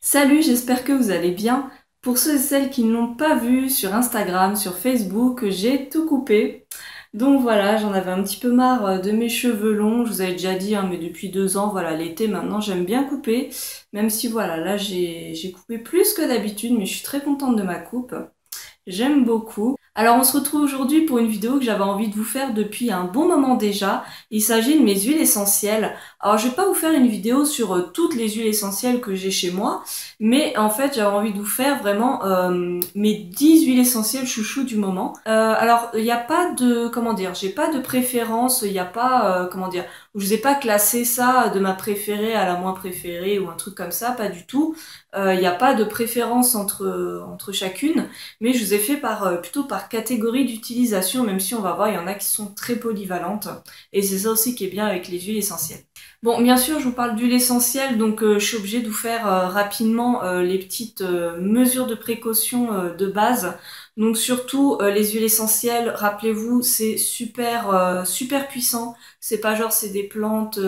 Salut, j'espère que vous allez bien. Pour ceux et celles qui ne l'ont pas vu sur Instagram, sur Facebook, j'ai tout coupé. Donc voilà, j'en avais un petit peu marre de mes cheveux longs. Je vous avais déjà dit, hein, mais depuis 2 ans, voilà, l'été maintenant, j'aime bien couper. Même si voilà, là j'ai coupé plus que d'habitude, mais je suis très contente de ma coupe. J'aime beaucoup. Alors on se retrouve aujourd'hui pour une vidéo que j'avais envie de vous faire depuis un bon moment déjà. Il s'agit de mes huiles essentielles. Alors je vais pas vous faire une vidéo sur toutes les huiles essentielles que j'ai chez moi, mais en fait j'avais envie de vous faire vraiment mes 10 huiles essentielles chouchou du moment. Alors il n'y a pas de, comment dire, j'ai pas de préférence, il n'y a pas, comment dire, je vous ai pas classé ça de ma préférée à la moins préférée ou un truc comme ça, pas du tout. Il n'y a pas de préférence entre chacune, mais je vous ai fait plutôt par catégorie d'utilisation, même si on va voir, il y en a qui sont très polyvalentes, et c'est ça aussi qui est bien avec les huiles essentielles. Bon, bien sûr, je vous parle d'huile essentielle, donc je suis obligée de vous faire rapidement les petites mesures de précaution de base. Donc surtout, les huiles essentielles, rappelez-vous, c'est super puissant. C'est pas genre c'est des plantes,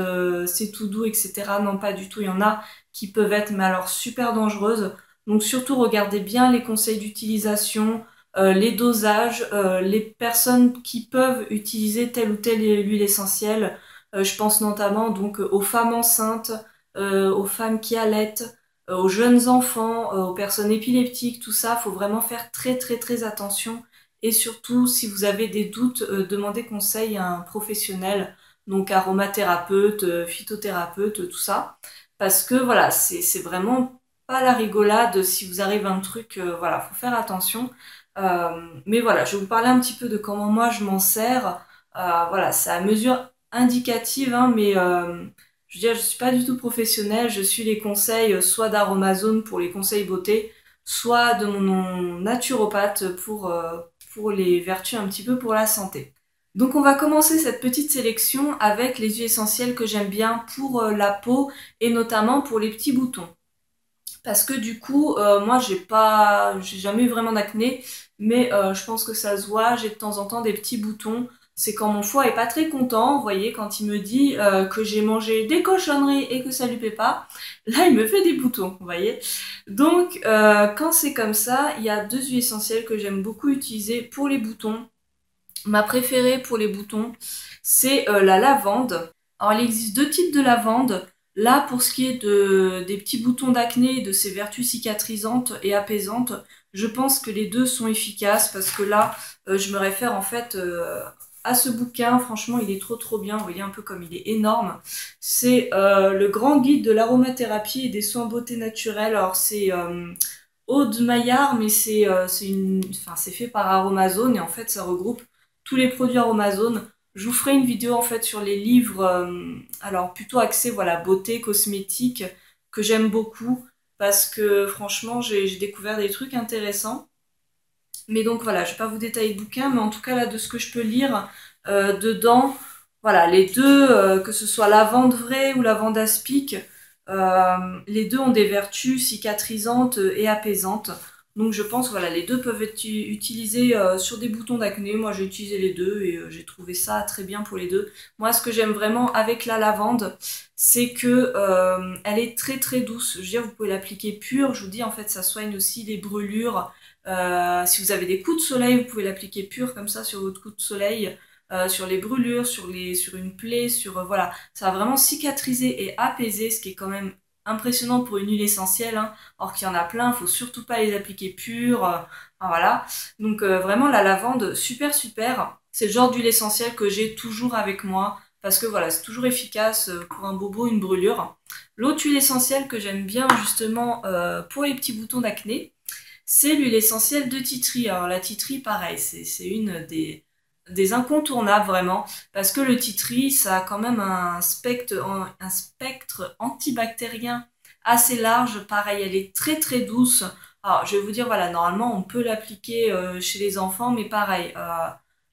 c'est tout doux, etc. Non, pas du tout. Il y en a qui peuvent être, mais alors super dangereuses. Donc surtout, regardez bien les conseils d'utilisation, les dosages, les personnes qui peuvent utiliser telle ou telle huile essentielle. Je pense notamment donc aux femmes enceintes, aux femmes qui allaitent, aux jeunes enfants, aux personnes épileptiques, tout ça, faut vraiment faire très attention. Et surtout, si vous avez des doutes, demandez conseil à un professionnel, donc aromathérapeute, phytothérapeute, tout ça. Parce que voilà, c'est vraiment pas la rigolade si vous arrive un truc, voilà, faut faire attention. Mais voilà, je vais vous parler un petit peu de comment moi je m'en sers. Voilà, c'est à mesure indicative, hein, mais je veux dire, je suis pas du tout professionnelle. Je suis les conseils soit d'Aromazone pour les conseils beauté, soit de mon naturopathe pour les vertus un petit peu pour la santé. Donc on va commencer cette petite sélection avec les huiles essentielles que j'aime bien pour la peau et notamment pour les petits boutons. Parce que du coup, moi j'ai jamais eu vraiment d'acné, mais je pense que ça se voit, j'ai de temps en temps des petits boutons. C'est quand mon foie est pas très content, vous voyez, quand il me dit que j'ai mangé des cochonneries et que ça lui plaît pas, là il me fait des boutons, vous voyez. Donc quand c'est comme ça, il y a deux huiles essentielles que j'aime beaucoup utiliser pour les boutons. Ma préférée pour les boutons, c'est la lavande. Alors, il existe deux types de lavande. Là, pour ce qui est des petits boutons d'acné et de ses vertus cicatrisantes et apaisantes, je pense que les deux sont efficaces parce que là, je me réfère en fait à ce bouquin. Franchement, il est trop bien. Vous voyez un peu comme il est énorme. C'est le grand guide de l'aromathérapie et des soins beauté naturels. Alors, c'est Aude Maillard, mais enfin, c'est fait par Aromazone et en fait, ça regroupe tous les produits Aromazone. Je vous ferai une vidéo en fait sur les livres, alors plutôt axés voilà beauté, cosmétique, que j'aime beaucoup parce que franchement j'ai découvert des trucs intéressants. Mais donc voilà, je vais pas vous détailler le bouquin, mais en tout cas là de ce que je peux lire dedans, voilà les deux, que ce soit lavande vraie ou lavande aspic, les deux ont des vertus cicatrisantes et apaisantes. Donc je pense voilà les deux peuvent être utilisés sur des boutons d'acné. Moi j'ai utilisé les deux et j'ai trouvé ça très bien pour les deux. Moi ce que j'aime vraiment avec la lavande, c'est que elle est très douce. Je veux dire vous pouvez l'appliquer pure. Je vous dis en fait ça soigne aussi les brûlures. Si vous avez des coups de soleil, vous pouvez l'appliquer pure comme ça sur votre coup de soleil, sur les brûlures, sur une plaie, voilà. Ça va vraiment cicatriser et apaiser, ce qui est quand même impressionnant pour une huile essentielle, hein. Or qu'il y en a plein, il faut surtout pas les appliquer pures. Enfin, voilà. Donc vraiment la lavande, super. C'est le genre d'huile essentielle que j'ai toujours avec moi. Parce que voilà, c'est toujours efficace pour un bobo, une brûlure. L'autre huile essentielle que j'aime bien justement pour les petits boutons d'acné, c'est l'huile essentielle de titri. Alors la titri, pareil, c'est une des incontournables vraiment, parce que le titri, ça a quand même un spectre antibactérien assez large. Pareil, elle est très douce. Alors je vais vous dire, voilà, normalement on peut l'appliquer chez les enfants, mais pareil,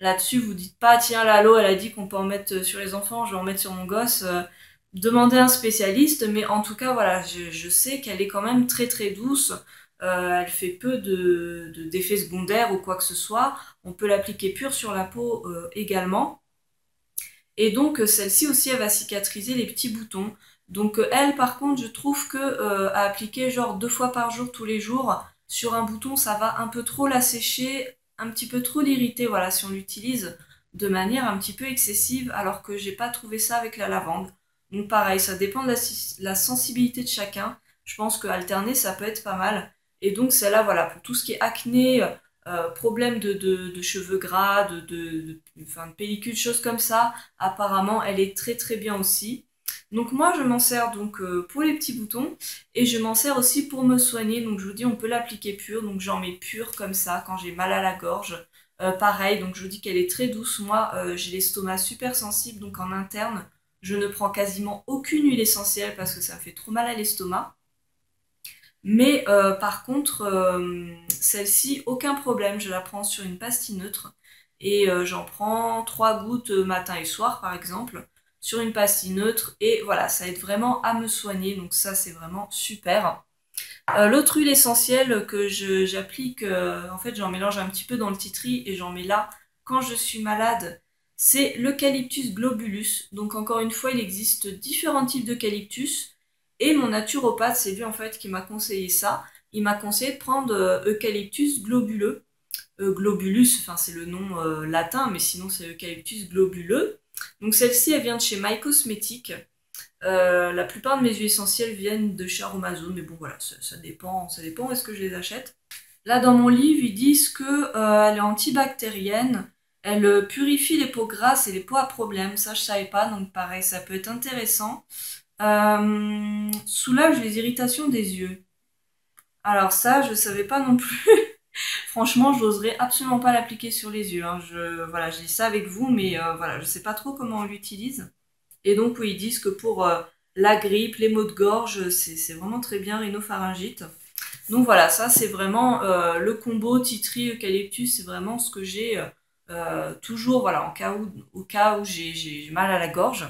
là-dessus vous dites pas, tiens, Lalo, elle a dit qu'on peut en mettre sur les enfants, je vais en mettre sur mon gosse. Demandez un spécialiste, mais en tout cas, voilà, je sais qu'elle est quand même très douce. Elle fait peu d'effets secondaires ou quoi que ce soit. On peut l'appliquer pure sur la peau également. Et donc celle-ci aussi, elle va cicatriser les petits boutons. Donc elle, par contre, je trouve que à appliquer genre 2 fois par jour, tous les jours, sur un bouton, ça va un peu trop l'assécher, un petit peu trop l'irriter, voilà, si on l'utilise de manière un petit peu excessive, alors que j'ai pas trouvé ça avec la lavande. Donc pareil, ça dépend de la sensibilité de chacun. Je pense que alterner, ça peut être pas mal. Et donc celle-là, voilà, pour tout ce qui est acné, problème de cheveux gras, enfin, de pellicule, choses comme ça, apparemment, elle est très très bien aussi. Donc moi, je m'en sers donc pour les petits boutons et je m'en sers aussi pour me soigner. Donc je vous dis, on peut l'appliquer pure. Donc j'en mets pure comme ça quand j'ai mal à la gorge. Pareil, donc je vous dis qu'elle est très douce. Moi, j'ai l'estomac super sensible, donc en interne, je ne prends quasiment aucune huile essentielle parce que ça me fait trop mal à l'estomac. Mais par contre, celle-ci, aucun problème, je la prends sur une pastille neutre et j'en prends 3 gouttes matin et soir par exemple sur une pastille neutre et voilà, ça aide vraiment à me soigner, donc ça c'est vraiment super. L'autre huile essentielle que j'applique, en fait j'en mélange un petit peu dans le titri et j'en mets là quand je suis malade, c'est l'eucalyptus globulus. Donc encore une fois, il existe différents types d'eucalyptus et mon naturopathe, c'est lui en fait qui m'a conseillé ça. Il m'a conseillé de prendre Eucalyptus globuleux. Globulus, enfin c'est le nom latin, mais sinon c'est Eucalyptus globuleux. Donc celle-ci, elle vient de chez My Cosmetics. La plupart de mes huiles essentielles viennent de chez Aromazone, mais bon voilà, ça dépend où est-ce que je les achète. Là dans mon livre, ils disent que elle est antibactérienne, elle purifie les peaux grasses et les peaux à problème. Ça je savais pas, donc pareil, ça peut être intéressant. Soulage les irritations des yeux. Alors ça, je savais pas non plus. Franchement, j'oserais absolument pas l'appliquer sur les yeux, hein. Voilà, je dis ça avec vous, mais voilà, je sais pas trop comment on l'utilise. Et donc, oui, ils disent que pour la grippe, les maux de gorge, c'est vraiment très bien, rhinopharyngite. Donc voilà, ça c'est vraiment le combo titri eucalyptus, c'est vraiment ce que j'ai toujours, voilà, au cas où j'ai mal à la gorge.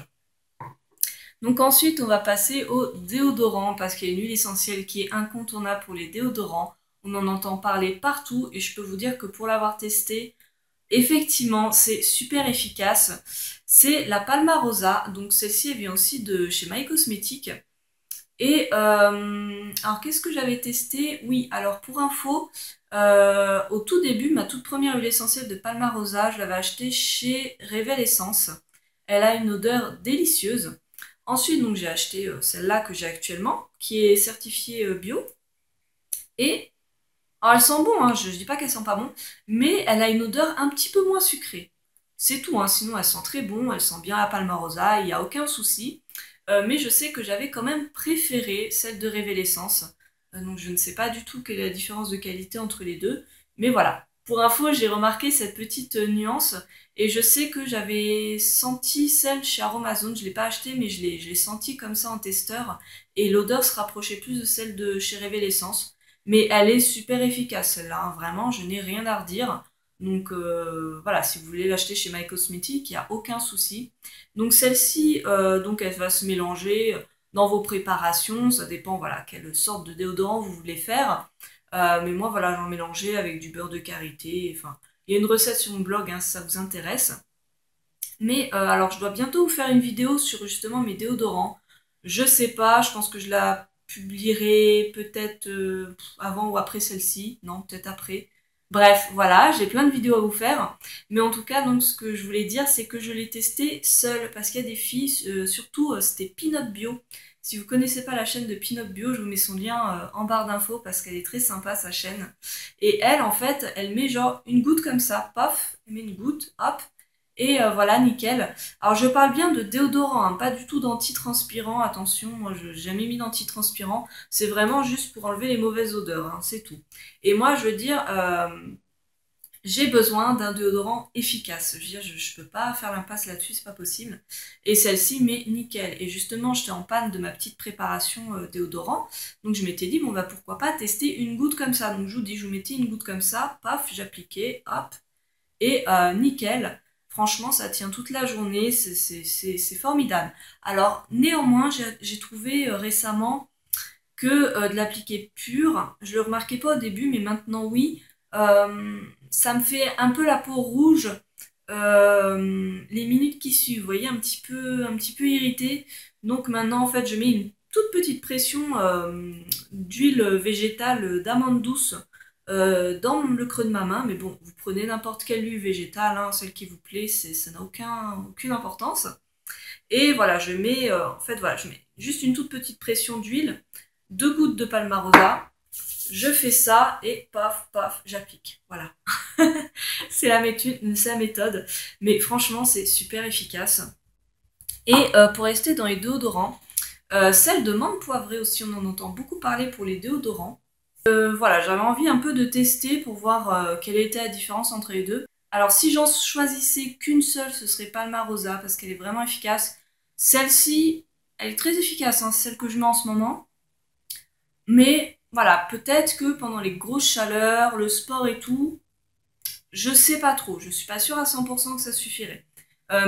Donc ensuite, on va passer au déodorant, parce qu'il y a une huile essentielle qui est incontournable pour les déodorants. On en entend parler partout, et je peux vous dire que pour l'avoir testé, effectivement, c'est super efficace. C'est la Palmarosa, donc celle-ci elle vient aussi de chez My Cosmetics. Et alors qu'est-ce que j'avais testé? Oui, alors pour info, au tout début, ma toute première huile essentielle de Palmarosa, je l'avais achetée chez Revel Essence. Elle a une odeur délicieuse. Ensuite, donc j'ai acheté celle-là que j'ai actuellement, qui est certifiée bio. Et alors, elle sent bon, hein, je dis pas qu'elle sent pas bon, mais elle a une odeur un petit peu moins sucrée. C'est tout, hein, sinon elle sent très bon, elle sent bien la Palmarosa, il n'y a aucun souci. Mais je sais que j'avais quand même préféré celle de Révélessence. Donc je ne sais pas du tout quelle est la différence de qualité entre les deux. Mais voilà, pour info, j'ai remarqué cette petite nuance. Et je sais que j'avais senti celle chez Aromazone, je ne l'ai pas achetée, mais je l'ai sentie comme ça en testeur. Et l'odeur se rapprochait plus de celle de chez Révélessence. Mais elle est super efficace, celle-là, hein. Vraiment, je n'ai rien à redire. Donc voilà, si vous voulez l'acheter chez My Cosmetics, il n'y a aucun souci. Donc celle-ci, donc elle va se mélanger dans vos préparations. Ça dépend, voilà, quelle sorte de déodorant vous voulez faire. Mais moi, voilà, j'en mélangeais avec du beurre de karité. Enfin, il y a une recette sur mon blog, hein, si ça vous intéresse. Mais alors, je dois bientôt vous faire une vidéo sur justement mes déodorants. Je sais pas, je pense que je la publierai peut-être avant ou après celle-ci. Non, peut-être après. Bref, voilà, j'ai plein de vidéos à vous faire. Mais en tout cas, donc ce que je voulais dire, c'est que je l'ai testé seule. Parce qu'il y a des filles, surtout c'était Peanut Bio. Si vous connaissez pas la chaîne de Peanut Bio, je vous mets son lien en barre d'infos parce qu'elle est très sympa sa chaîne. Et elle, en fait, elle met genre une goutte comme ça, paf, elle met une goutte, hop, et voilà, nickel. Alors je parle bien de déodorant, hein, pas du tout d'antitranspirant, attention, moi je n'ai jamais mis d'antitranspirant, c'est vraiment juste pour enlever les mauvaises odeurs, hein, c'est tout. Et moi je veux dire, j'ai besoin d'un déodorant efficace, je veux dire, je peux pas faire l'impasse là-dessus, c'est pas possible. Et celle-ci met nickel. Et justement, j'étais en panne de ma petite préparation déodorant, donc je m'étais dit, bon bah pourquoi pas tester une goutte comme ça. Donc je vous dis, je vous mettais une goutte comme ça, paf, j'appliquais, hop, et nickel. Franchement, ça tient toute la journée, c'est formidable. Alors, néanmoins, j'ai trouvé récemment que de l'appliquer pur, je le remarquais pas au début, mais maintenant oui, ça me fait un peu la peau rouge les minutes qui suivent. Vous voyez, un petit peu irritée. Donc maintenant, en fait, je mets une toute petite pression d'huile végétale d'amande douce dans le creux de ma main. Mais bon, vous prenez n'importe quelle huile végétale, hein, celle qui vous plaît, ça n'a aucune importance. Et voilà, je mets, en fait, voilà, je mets juste une toute petite pression d'huile, 2 gouttes de Palmarosa. Je fais ça et paf, paf, j'applique. Voilà. C'est la méthode. Mais franchement, c'est super efficace. Et pour rester dans les déodorants, celle de menthe poivrée aussi, on en entend beaucoup parler pour les déodorants. Voilà, j'avais envie un peu de tester pour voir quelle était la différence entre les deux. Alors si j'en choisissais qu'une seule, ce serait Palmarosa parce qu'elle est vraiment efficace. Celle-ci, elle est très efficace, hein, c'est celle que je mets en ce moment. Mais voilà, peut-être que pendant les grosses chaleurs, le sport et tout, je sais pas trop. Je suis pas sûre à 100% que ça suffirait.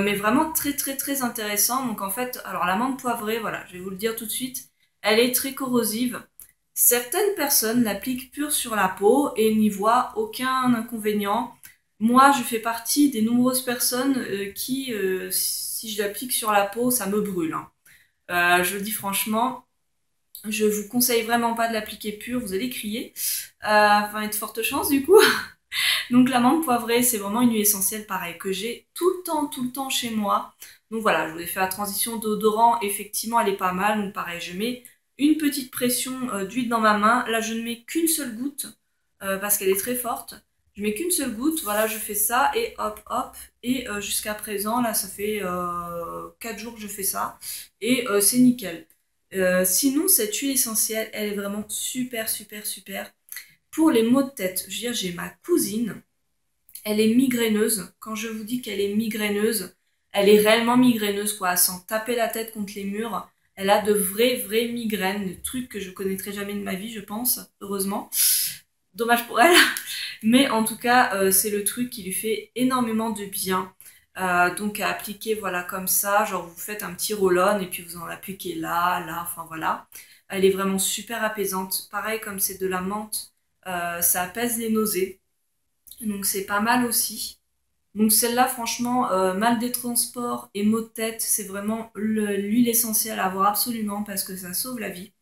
Mais vraiment très très très intéressant. Donc en fait, alors la menthe poivrée, voilà, je vais vous le dire tout de suite, elle est très corrosive. Certaines personnes l'appliquent pure sur la peau et n'y voient aucun inconvénient. Moi, je fais partie des nombreuses personnes qui, si je l'applique sur la peau, ça me brûle, hein. Je le dis franchement, je vous conseille vraiment pas de l'appliquer pure, vous allez crier. Enfin, il y a de fortes chances du coup. Donc la menthe poivrée, c'est vraiment une huile essentielle pareil que j'ai tout le temps chez moi. Donc voilà, je vous ai fait la transition d'odorant, effectivement elle est pas mal. Donc pareil, je mets une petite pression d'huile dans ma main. Là je ne mets qu'une seule goutte parce qu'elle est très forte. Je mets qu'une seule goutte, voilà je fais ça et hop hop. Et jusqu'à présent, là ça fait 4 jours que je fais ça. Et c'est nickel. Sinon cette huile essentielle, elle est vraiment super super super. Pour les maux de tête, je veux dire, j'ai ma cousine, elle est migraineuse. Quand je vous dis qu'elle est migraineuse, elle est réellement migraineuse, quoi, sans taper la tête contre les murs. Elle a de vraies migraines, des trucs que je connaîtrai jamais de ma vie, je pense, heureusement. Dommage pour elle. Mais en tout cas, c'est le truc qui lui fait énormément de bien. Donc à appliquer, voilà, comme ça, genre vous faites un petit roll-on et puis vous en appliquez là, enfin voilà. Elle est vraiment super apaisante. Pareil, comme c'est de la menthe, ça apaise les nausées. Donc c'est pas mal aussi. Donc celle-là, franchement, mal des transports et maux de tête, c'est vraiment l'huile essentielle à avoir absolument parce que ça sauve la vie.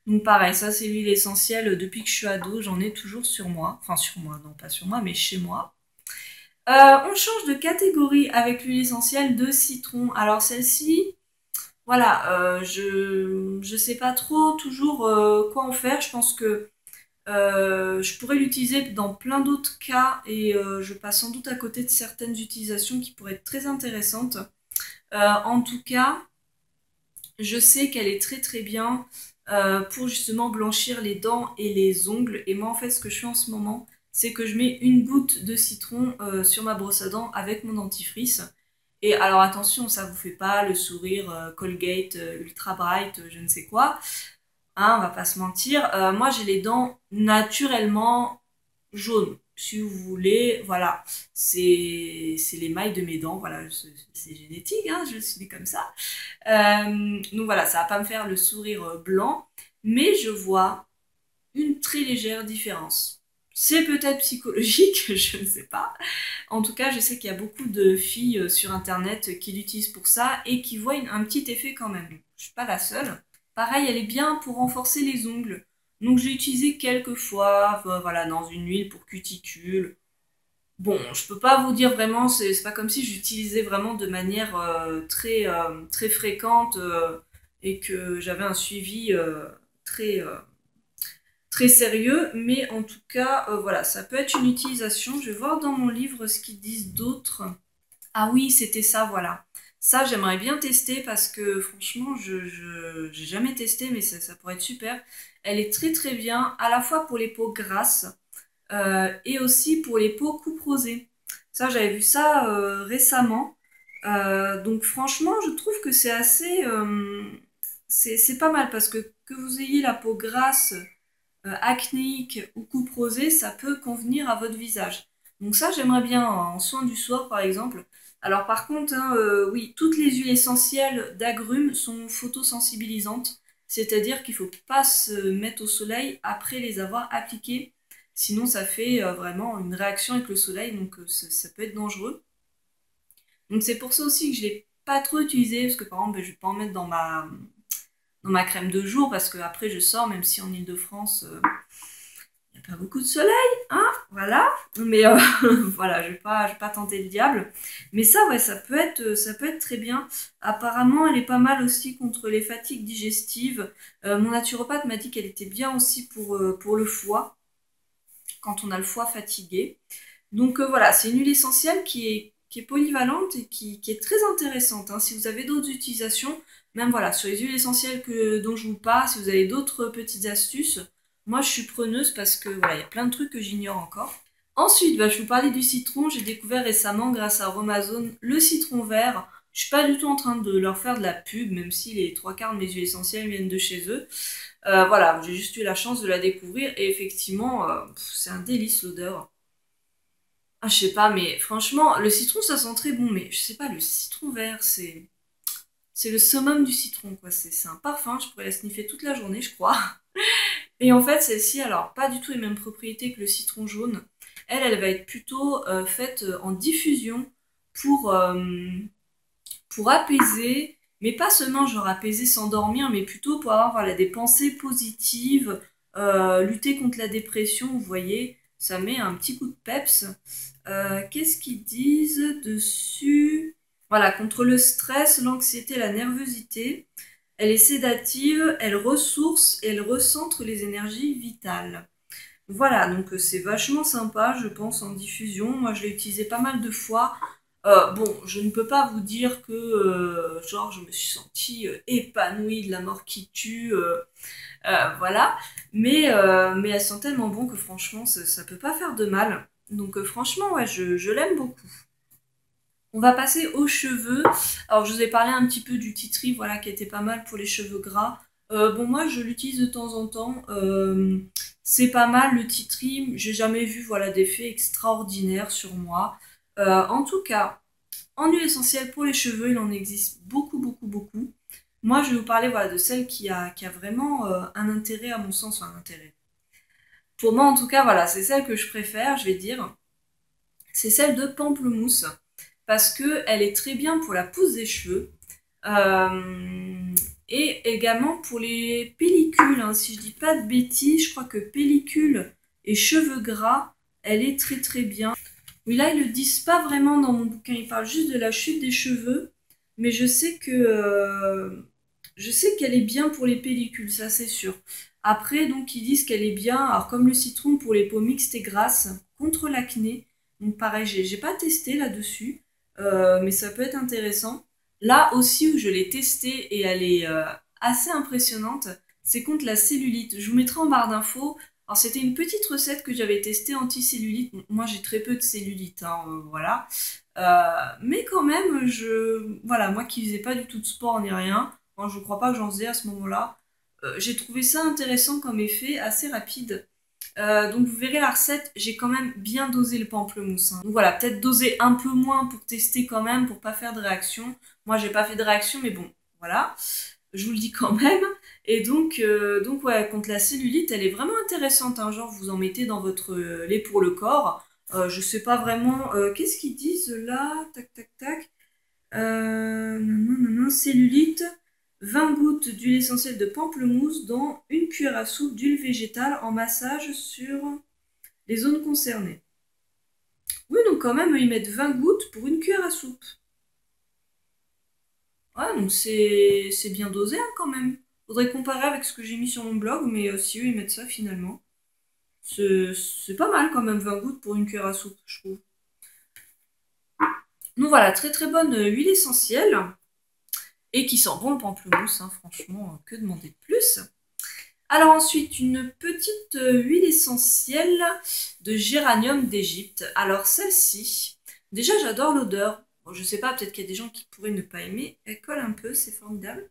Donc pareil, ça c'est l'huile essentielle depuis que je suis ado, j'en ai toujours sur moi. Enfin sur moi, non pas sur moi, mais chez moi. On change de catégorie avec l'huile essentielle de citron. Alors celle-ci, voilà, je sais pas trop toujours quoi en faire. Je pense que je pourrais l'utiliser dans plein d'autres cas et je passe sans doute à côté de certaines utilisations qui pourraient être très intéressantes. En tout cas, je sais qu'elle est très bien pour justement blanchir les dents et les ongles. Et moi, en fait, ce que je fais en ce moment, c'est que je mets une goutte de citron sur ma brosse à dents avec mon dentifrice. Et alors attention, ça vous fait pas le sourire Colgate Ultra Bright, je ne sais quoi. Hein, on va pas se mentir. Moi, j'ai les dents naturellement jaunes. Si vous voulez, voilà, c'est l'émail de mes dents. Voilà, c'est génétique, hein, je suis née comme ça. Donc voilà, ça va pas me faire le sourire blanc, mais je vois une très légère différence. C'est peut-être psychologique, je ne sais pas. En tout cas, je sais qu'il y a beaucoup de filles sur internet qui l'utilisent pour ça et qui voient un petit effet quand même. Je suis pas la seule. Pareil, elle est bien pour renforcer les ongles. Donc j'ai utilisé quelques fois, voilà, dans une huile pour cuticule. Bon, je peux pas vous dire vraiment, c'est pas comme si j'utilisais vraiment de manière très fréquente et que j'avais un suivi très très sérieux, mais en tout cas, voilà, ça peut être une utilisation. Je vais voir dans mon livre ce qu'ils disent d'autres. Ah oui, c'était ça, voilà. Ça, j'aimerais bien tester parce que franchement, j'ai jamais testé, mais ça pourrait être super. Elle est très bien, à la fois pour les peaux grasses et aussi pour les peaux coupe rosée. Ça, j'avais vu ça récemment. Donc franchement, je trouve que c'est assez... c'est pas mal parce que vous ayez la peau grasse acnéique ou coupe rosée, ça peut convenir à votre visage. Donc ça, j'aimerais bien en soin du soir, par exemple. Alors par contre, hein, oui, toutes les huiles essentielles d'agrumes sont photosensibilisantes, c'est-à-dire qu'il ne faut pas se mettre au soleil après les avoir appliquées, sinon ça fait vraiment une réaction avec le soleil, donc ça peut être dangereux. Donc c'est pour ça aussi que je ne l'ai pas trop utiliser, parce que par exemple, je vais pas en mettre dans ma crème de jour, parce que après je sors, même si en Île-de-France, il n'y a pas beaucoup de soleil, hein, voilà. Mais voilà, je vais pas tenter le diable. Mais ça, ouais, ça peut être très bien. Apparemment, elle est pas mal aussi contre les fatigues digestives. Mon naturopathe m'a dit qu'elle était bien aussi pour le foie, quand on a le foie fatigué. Donc voilà, c'est une huile essentielle qui est polyvalente et qui est très intéressante, hein. Si vous avez d'autres utilisations, même voilà, sur les huiles essentielles dont je vous parle, si vous avez d'autres petites astuces, moi je suis preneuse parce que voilà, il y a plein de trucs que j'ignore encore. Ensuite, bah, je vais vous parlais du citron. J'ai découvert récemment, grâce à Aromazone, le citron vert. Je suis pas du tout en train de leur faire de la pub, même si les trois quarts de mes huiles essentielles viennent de chez eux. Voilà, j'ai juste eu la chance de la découvrir et effectivement, c'est un délice l'odeur. Ah, je sais pas, mais franchement, le citron ça sent très bon, mais je sais pas, le citron vert, c'est le summum du citron, quoi. C'est un parfum, je pourrais la sniffer toute la journée, je crois. Et en fait, celle-ci, alors, pas du tout les mêmes propriétés que le citron jaune. Elle va être plutôt faite en diffusion pour, euh, pour apaiser, mais pas seulement genre apaiser, s'endormir, mais plutôt pour avoir voilà, des pensées positives, lutter contre la dépression, vous voyez, ça met un petit coup de peps. Qu'est-ce qu'ils disent dessus? Voilà, contre le stress, l'anxiété, la nervosité. Elle est sédative, elle ressource et elle recentre les énergies vitales. Voilà, donc c'est vachement sympa, je pense, en diffusion. Moi, je l'ai utilisé pas mal de fois. Bon, je ne peux pas vous dire que, genre, je me suis sentie épanouie de la mort qui tue, voilà. Mais elle sent tellement bon que franchement, ça peut pas faire de mal. Donc franchement, ouais, je l'aime beaucoup. On va passer aux cheveux. Alors, je vous ai parlé un petit peu du tea tree, voilà, qui était pas mal pour les cheveux gras. Bon, moi, je l'utilise de temps en temps. C'est pas mal, le tea tree. J'ai jamais vu, voilà, d'effet extraordinaire sur moi. En tout cas, en huile essentielle pour les cheveux, il en existe beaucoup, beaucoup, beaucoup. Moi, je vais vous parler, voilà, de celle qui a vraiment un intérêt, à mon sens, enfin, un intérêt. Pour moi, en tout cas, voilà, c'est celle que je préfère, je vais dire. C'est celle de pamplemousse parce que elle est très bien pour la pousse des cheveux et également pour les pellicules, hein. Si je dis pas de bêtises, je crois que pellicule et cheveux gras, elle est très très bien. Oui, là ils le disent pas vraiment dans mon bouquin, ils parlent juste de la chute des cheveux, mais je sais qu'elle est bien pour les pellicules, ça c'est sûr. Après, donc ils disent qu'elle est bien, alors comme le citron pour les peaux mixtes et grasses, contre l'acné. Donc pareil, j'ai pas testé là-dessus, mais ça peut être intéressant. Là aussi où je l'ai testé et elle est assez impressionnante, c'est contre la cellulite. Je vous mettrai en barre d'infos. Alors c'était une petite recette que j'avais testée anti-cellulite. Moi j'ai très peu de cellulite, hein, voilà. Mais quand même, voilà, moi qui faisais pas du tout de sport ni rien, moi je crois pas que j'en faisais à ce moment-là. J'ai trouvé ça intéressant comme effet, assez rapide. Donc vous verrez la recette, j'ai quand même bien dosé le pamplemousse, hein. Donc voilà, peut-être doser un peu moins pour tester quand même, pour pas faire de réaction. Moi j'ai pas fait de réaction, mais bon, voilà, je vous le dis quand même. Et donc ouais, contre la cellulite, elle est vraiment intéressante, hein. Genre vous en mettez dans votre lait pour le corps. Je sais pas vraiment, qu'est-ce qu'ils disent là? Tac tac tac. Non, non, non, cellulite. 20 gouttes d'huile essentielle de pamplemousse dans une cuillère à soupe d'huile végétale en massage sur les zones concernées. Oui, donc quand même, ils mettent 20 gouttes pour une cuillère à soupe. Ouais, donc c'est bien dosé hein, quand même. Faudrait comparer avec ce que j'ai mis sur mon blog, mais si eux ils mettent ça finalement. C'est pas mal quand même, 20 gouttes pour une cuillère à soupe, je trouve. Donc voilà, très très bonne huile essentielle. Et qui sent bon le pamplemousse, hein, franchement, que demander de plus? Alors ensuite, une petite huile essentielle de géranium d'Égypte. Alors celle-ci, déjà j'adore l'odeur. Bon, je sais pas, peut-être qu'il y a des gens qui pourraient ne pas aimer. Elle colle un peu, c'est formidable.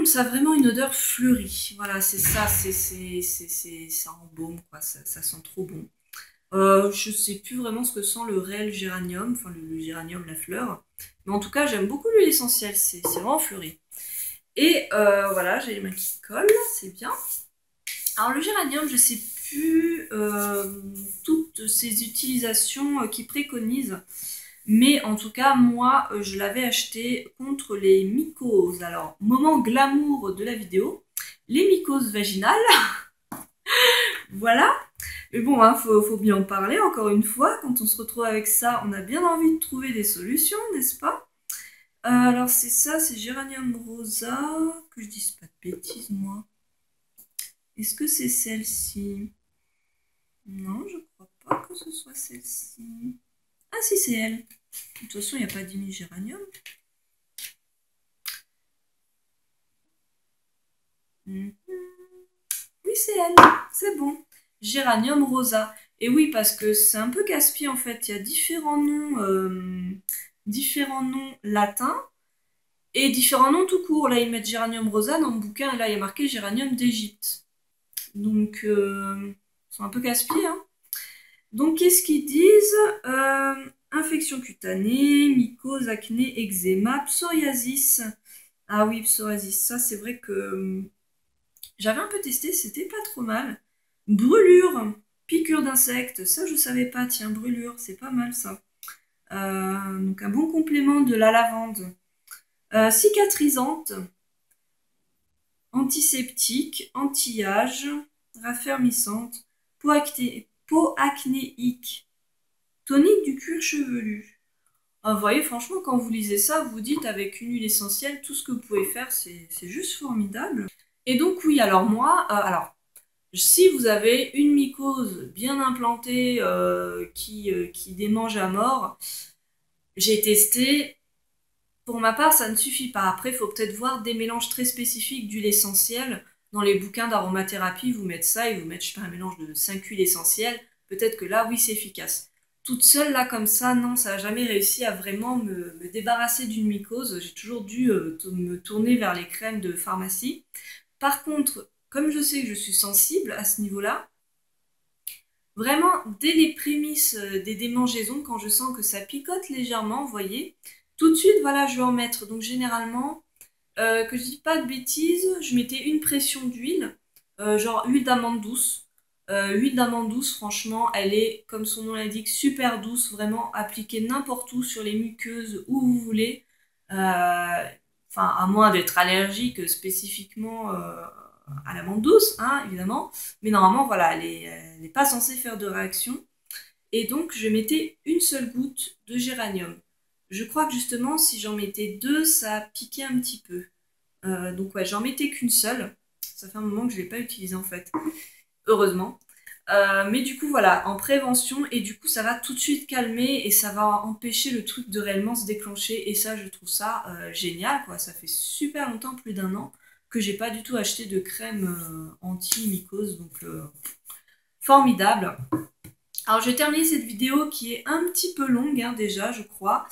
Ça a vraiment une odeur fleurie. Voilà, c'est ça, ça embaume, quoi. Ça sent trop bon. Je sais plus vraiment ce que sent le réel géranium, enfin le géranium, la fleur. Mais en tout cas, j'aime beaucoup l'huile essentielle, c'est vraiment fleuri. Et voilà, j'ai les mains qui collent, c'est bien. Alors le géranium, je sais plus toutes ces utilisations qu'ils préconisent. Mais en tout cas, moi, je l'avais acheté contre les mycoses. Alors, moment glamour de la vidéo, les mycoses vaginales, voilà. Mais bon, hein, faut bien en parler, encore une fois. Quand on se retrouve avec ça, on a bien envie de trouver des solutions, n'est-ce pas? Alors, c'est ça, c'est Géranium rosa. Que je dise pas de bêtises, moi. Est-ce que c'est celle-ci? Non, je crois pas que ce soit celle-ci. Ah si, c'est elle. De toute façon, il n'y a pas d'imigéranium. Oui, c'est elle. C'est bon. Géranium rosa. Et oui, parce que c'est un peu casse-pied en fait. Il y a différents noms latins et différents noms tout court. Là, ils mettent Géranium rosa dans le bouquin et là, il y a marqué Géranium d'Égypte. Donc, ils sont un peu casse-pied, hein. Donc, qu'est-ce qu'ils disent? Infection cutanée, mycose, acné, eczéma, psoriasis. Ah oui, psoriasis, ça c'est vrai que j'avais un peu testé, c'était pas trop mal. Brûlure, piqûre d'insectes, ça je savais pas, tiens, brûlure, c'est pas mal ça. Donc un bon complément de la lavande. Cicatrisante, antiseptique, anti-âge, raffermissante, peau acnéique, tonique du cuir chevelu. Vous voyez, franchement, quand vous lisez ça, vous dites avec une huile essentielle, tout ce que vous pouvez faire, c'est juste formidable. Et donc oui, alors moi, si vous avez une mycose bien implantée qui démange à mort, j'ai testé. Pour ma part, ça ne suffit pas. Après, il faut peut-être voir des mélanges très spécifiques d'huile essentielle. Dans les bouquins d'aromathérapie, vous mettent ça et vous mettent, je sais pas, un mélange de 5 huiles essentielles. Peut-être que là, oui, c'est efficace. Toute seule, là, comme ça, non, ça n'a jamais réussi à vraiment me débarrasser d'une mycose. J'ai toujours dû me tourner vers les crèmes de pharmacie. Par contre, comme je sais que je suis sensible à ce niveau-là, vraiment, dès les prémices des démangeaisons, quand je sens que ça picote légèrement, vous voyez, tout de suite, voilà, je vais en mettre. Donc généralement, que je dis pas de bêtises, je mettais une pression d'huile, genre huile d'amande douce. Huile d'amande douce, franchement, elle est, comme son nom l'indique, super douce, vraiment appliquée n'importe où, sur les muqueuses, où vous voulez. Enfin, à moins d'être allergique spécifiquement à l'amande douce, hein, évidemment. Mais normalement, voilà, elle n'est pas censée faire de réaction. Et donc, je mettais une seule goutte de géranium. Je crois que justement, si j'en mettais deux, ça piquait un petit peu. Donc ouais, j'en mettais qu'une seule. Ça fait un moment que je ne l'ai pas utilisée en fait. Heureusement. Mais du coup, voilà, en prévention, et du coup, ça va tout de suite calmer et ça va empêcher le truc de réellement se déclencher. Et ça, je trouve ça génial, quoi. Ça fait super longtemps, plus d'1 an, que j'ai pas du tout acheté de crème anti-mycose. Donc, formidable. Alors, je vais terminer cette vidéo qui est un petit peu longue, hein, déjà, je crois,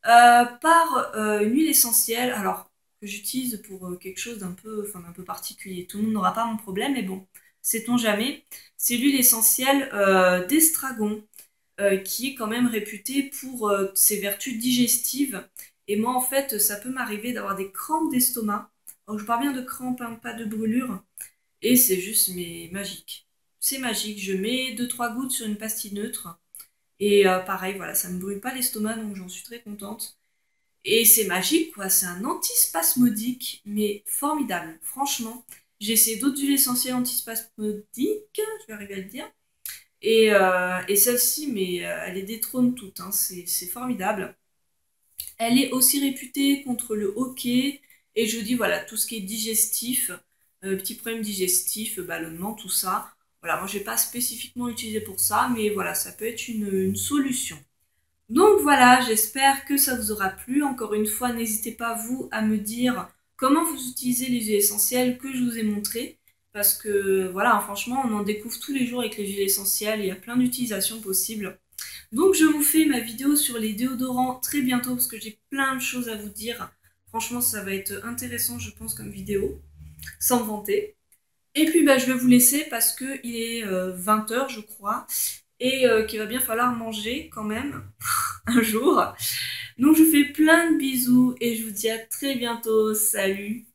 par une huile essentielle. Alors, que j'utilise pour quelque chose d'un peu particulier. Tout le monde n'aura pas mon problème, mais bon, sait-on jamais. C'est l'huile essentielle d'estragon, qui est quand même réputée pour ses vertus digestives. Et moi, en fait, ça peut m'arriver d'avoir des crampes d'estomac. Alors, je parle bien de crampes, hein, pas de brûlure. Et c'est juste, mais magique. C'est magique. Je mets 2-3 gouttes sur une pastille neutre. Et pareil, voilà, ça ne me brûle pas l'estomac, donc j'en suis très contente. Et c'est magique, quoi. C'est un antispasmodique, mais formidable. Franchement, j'ai essayé d'autres huiles essentielles antispasmodiques, je vais arriver à le dire. Et celle-ci, mais elle les détrône toutes, hein. C'est formidable. Elle est aussi réputée contre le hoquet. Et je vous dis, voilà, tout ce qui est digestif, petits problèmes digestifs, ballonnement, tout ça. Voilà, moi, je n'ai pas spécifiquement utilisé pour ça, mais voilà, ça peut être une solution. Donc voilà, j'espère que ça vous aura plu. Encore une fois, n'hésitez pas, vous, à me dire comment vous utilisez les huiles essentielles que je vous ai montrées. Parce que, voilà, franchement, on en découvre tous les jours avec les huiles essentielles. Il y a plein d'utilisations possibles. Donc je vous fais ma vidéo sur les déodorants très bientôt parce que j'ai plein de choses à vous dire. Franchement, ça va être intéressant, je pense, comme vidéo, sans me vanter. Et puis, bah, je vais vous laisser parce qu'il est 20 h, je crois, et qu'il va bien falloir manger quand même un jour. Donc, je vous fais plein de bisous et je vous dis à très bientôt. Salut!